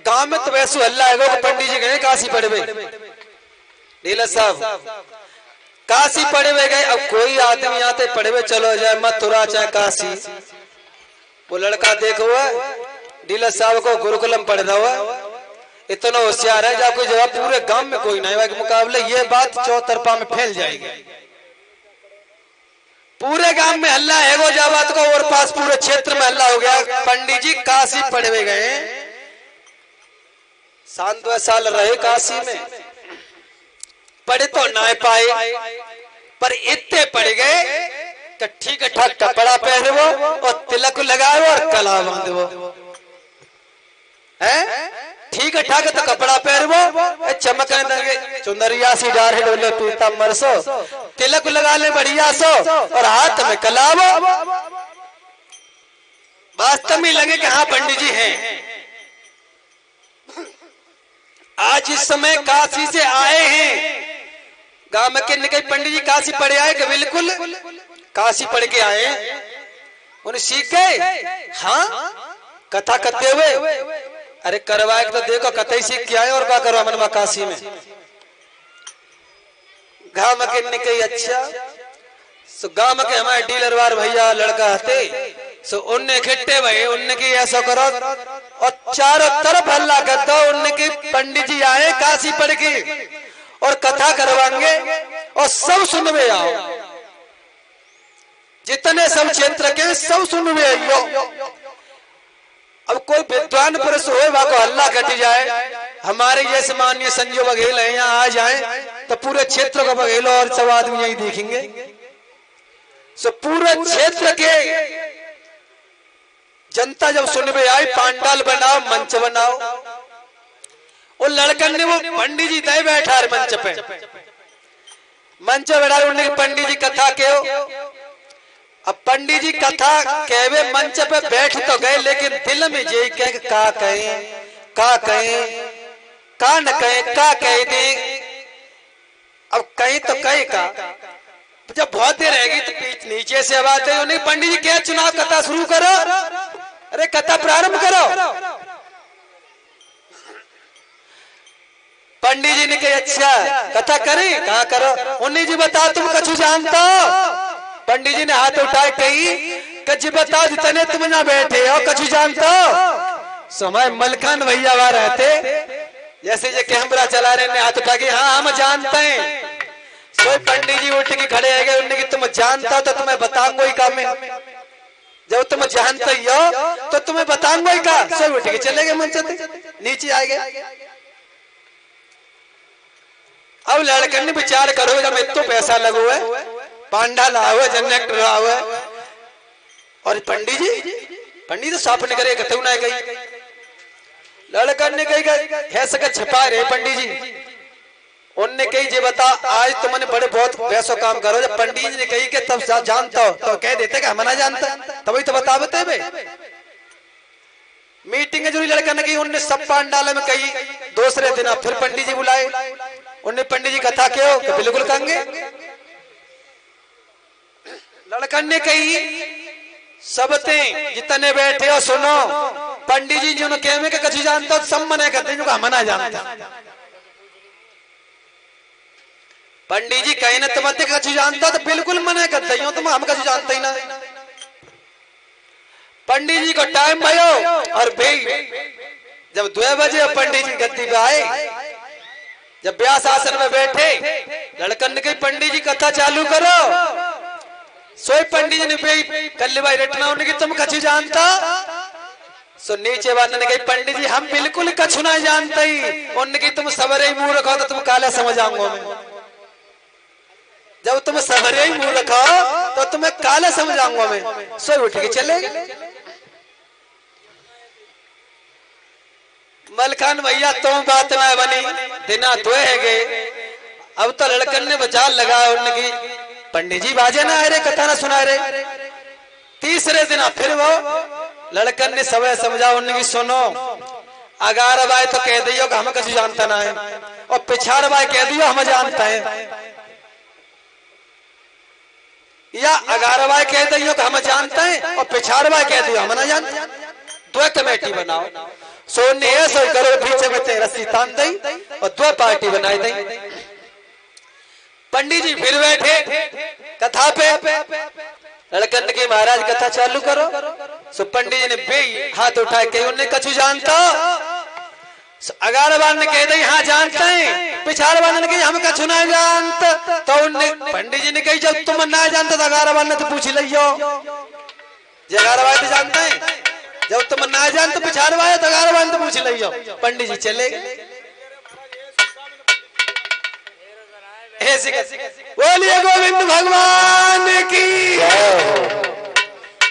गांव में तो वैसे हल्ला है वो पंडित जी गए काशी पड़वे, नीला साहब काशी पड़वे गए। अब कोई आदमी आते पड़वे चलो जाए मथुरा चाहे काशी, वो लड़का देखो डीलर साहब को गुरुकुलम पढ़ रहा हुआ, इतना होशियार है जब कोई जवाब पूरे गांव में कोई नहीं के मुकाबले ये बात चौतरफा में फैल जाएगी। पूरे गांव में हल्ला है वो जब बात को, और पास पूरे क्षेत्र में हल्ला हो गया पंडित जी काशी पढ़वे गए। 7 साल रहे काशी में, पढ़े तो ना पाए पर इतने पढ़ गए कि ठीक ठाक कपड़ा पहनवो और तिलक लगाओ और कला बांधवो है, ठीक ठाक तो कपड़ा पहनवो चमकने लगे चुनरिया सी डार डोले पीताम्बर सो, तिलक लगा ले बढ़िया सो और हाथ में कलावो। वास्तव में लगे कि हाँ पंडित जी हैं। आज इस समय काशी से आए हैं, गांव में के निकल पंडित जी काशी पढ़े आए कि बिल्कुल काशी पढ़ के आए, उन्हें सीख गए। हाँ कथा करते हुए अरे करवाए तो देखो कथा ही सीख के आए और क्या करवा मनवा काशी में। गांव में के निकल अच्छा सो गांव में के हमारे डीलर वार भैया लड़का हते सो उनने खिट्टे भाई उनने की ऐसा करो और चारों तरफ हल्ला कर दो उनने की पंडित जी आए काशी पढ़ के और कथा करवाएंगे और सब सुनवे आओ, जितने सब क्षेत्र के सब सुनवे आइयो। अब कोई विद्वान पुरुष हो को हल्ला कटी जाए, हमारे जैसे माननीय संजय बघेल है यहाँ आ जाए तो पूरे क्षेत्र को बघेलो और सब आदमी यही देखेंगे। सो पूरे क्षेत्र के जनता जब सुनवे आई पांडाल बनाओ मंच बनाओ, वो लड़कन ने वो पंडित जी दे बैठा मंच पे, मंच बैठा उन्हें पंडित जी कथा कहो। अब पंडित जी कथा कहवे मंच पे बैठ तो गए लेकिन दिल में जे कहे का कहें का न कहें का कह दे। अब कहीं तो कहे का, जब बहुत देर रहेगी तो नीचे से आवाज है उन्हें पंडित जी क्या चुनाव कथा शुरू करो, अरे कथा प्रारंभ करो। पंडित जी ने कहा अच्छा कथा करें कहा करो, उन्हें जी बताओ तुम कछु जानता हो। पंडित जी ने हाथ उठाए कही कछ बताओ जितने तुम ना बैठे हो कछु जानता हो। समय मलखान भैया वहां रहते जैसे ये कैमरा चला रहे ने हाथ उठा के हाँ हम जानते हैं। कोई पंडित जी उठ के खड़े है गए, उन्हें कि तुम जानता हो तो तुम्हें बताऊंगा ही काम में, जब तुम जानते ही हो तो तुम्हें बताऊंगा ही का। सब उठ के चले गए मंच नीचे आ गए। अब लड़कन ने विचार करो जब इतना पैसा लगो है पांडा लाओ है जनरेटर लाओ है और पंडित तो साफ नहीं करे कतऊ ना गई। लड़कन ने कही है सका छिपा रहे पंडित जी, उनने कही जे बता आज तुमने बड़े बहुत वैसो काम करो। जब पंडित जी ने कही कि तब जानता हो तो कह देते कि हम ना जानता तभी तो बता बते बे। मीटिंग जो लड़का ने कही उनने सब पांडाल में कही। दूसरे दिन फिर पंडित जी बुलाए, उन्हें पंडित जी कथा क्यों कि बिल्कुल कहेंगे। लड़कन ने कही सबते जितने बैठे हो सुनो, पंडित जी जो कहे कि कछु जानता हो सब मना करते जो हम ना जानता। पंडित जी कहे ना तुम कछु जानता तो बिल्कुल मना करते हो, तुम हम कछु जानते ही ना। पंडित जी को टाइम भयो और भाई जब 2 बजे पंडित जी गद्दी पे आए, जब व्यास आसन में बैठे लड़कन ने कही पंडित जी कथा चालू करो। सोई पंडित जी ने भाई कल्ले भाई रटना उन्हें कि तुम कछु जानता। सो नीचे वाले ने कही पंडित जी हम बिल्कुल कछु ना जानते ही। उन्हें कि तुम सवरे ही मुंह रखो तो तुम काला समझ आऊंगा मैं, जब तुम सवरे ही मुंह रखो तो तुम्हें काला समझ आऊंगा मैं। सो उठ के चले। मलखान भैया तुम बात में बनी दिना तो है गए। अब तो लड़कन ने बाजार लगाया, उन्हें की पंडित जी बाजे ना आ रहे कथा ना सुना रहे। तीसरे दिन फिर वो लड़कन ने सब समझा, उन्हें की सुनो 11 बाय तो कह दियो कि हम कछु जानता ना है और पिछाड़ बाय कह दियो हम जानता है, या 11 बाय कह दियो कि हम जानते हैं और पिछाड़ बाय कह दियो हम ना जानते। 2 कमेटी बनाओ, सोने ऐसा करो पीछे में ते रस्सी तान दई और दो पार्टी बनाई दई। पंडित जी फिर बैठे कथा पे, लड़कन के महाराज कथा चालू करो। सो पंडित जी ने बे हाथ उठाए के उन्हें कछु जानता, अगार बार ने कह दी हाँ जानते हैं, पिछाड़ बार ने कही हम कछु ना जानते, तो उन्हें पंडित जी ने कही जब तुम ना जानते तो अगार बार ने तो पूछ लियो, अगार बार तो जानते हैं, जब तुम ना जानते पिछाड़ बार तो अगार बार तो पूछ लियो। पंडित जी चले ऐसे बोलिए गोविंद भगवान की।